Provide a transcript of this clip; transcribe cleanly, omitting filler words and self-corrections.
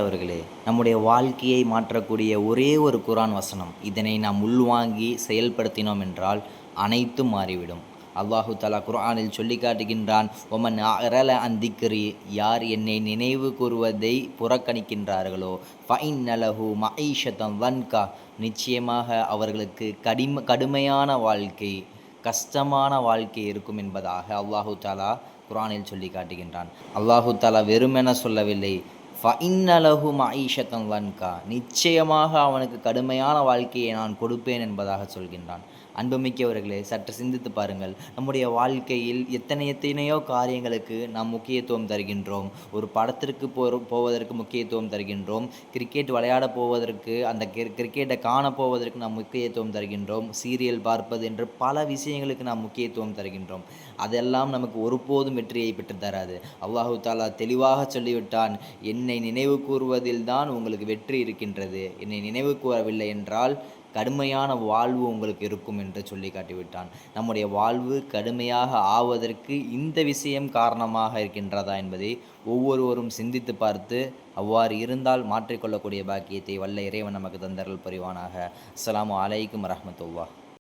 அவர்களே, நம்முடைய வாழ்க்கையை மாற்றக்கூடிய ஒரே ஒரு குர்ஆன் வசனம். இதனை நாம் உள்வாங்கி செயல்படுத்தினோம் என்றால் அனைத்தும் மாறிவிடும். அல்லாஹு தஆலா குர்ஆனில் சொல்லி காட்டுகின்றான், ஒமன் அறல அன் திக்ரி, யார் என்னை நினைவு கூறுவதை புறக்கணிக்கின்றார்களோ, ஃபஇன்ன லஹு மஈஷத்தன் வன்கா, நிச்சயமாக அவர்களுக்கு கடுமையான வாழ்க்கை, கஷ்டமான வாழ்க்கை இருக்கும் என்பதாக அல்லாஹு தஆலா குர்ஆனில் சொல்லி காட்டுகின்றான். அல்லாஹு தஆலா வெறுமென சொல்லவில்லை, ஃபஇன்னலஹு மஈஷத்தன் வன்கா, நிச்சயமாக அவனுக்கு கடுமையான வாழ்க்கையை நான் கொடுப்பேன் என்பதாக சொல்கின்றான். அன்புமிக்கவர்களே, சற்று சிந்தித்து பாருங்கள். நம்முடைய வாழ்க்கையில் எத்தனையோ காரியங்களுக்கு நாம் முக்கியத்துவம் தருகின்றோம். ஒரு படத்திற்கு போவதற்கு முக்கியத்துவம் தருகின்றோம். கிரிக்கெட் விளையாட போவதற்கு, அந்த கிரிக்கெட்டை காணப்போவதற்கு நாம் முக்கியத்துவம் தருகின்றோம். சீரியல் பார்ப்பது என்று பல விஷயங்களுக்கு நாம் முக்கியத்துவம் தருகின்றோம். அதெல்லாம் நமக்கு ஒருபோதும் வெற்றியை பெற்று தராது. அல்லாஹு தஆலா தெளிவாக சொல்லிவிட்டான், என்னை நினைவு கூறுவதில் தான் உங்களுக்கு வெற்றி இருக்கின்றது. என்னை நினைவு கூறவில்லை என்றால் கடுமையான வாழ்வு உங்களுக்கு இருக்கும் என்று சொல்லி காட்டிவிட்டான். நம்முடைய வாழ்வு கடுமையாக ஆவதற்கு இந்த விஷயம் காரணமாக இருக்கின்றதா என்பதை ஒவ்வொருவரும் சிந்தித்து பார்த்து அவ்வாறு இருந்தால் மாற்றிக்கொள்ளக்கூடிய பாக்கியத்தை வல்ல இறைவன் நமக்கு தந்தருள் புரிவானாக. அஸ்ஸலாமு அலைக்கும் வரஹ்மத்துல்லாஹ்.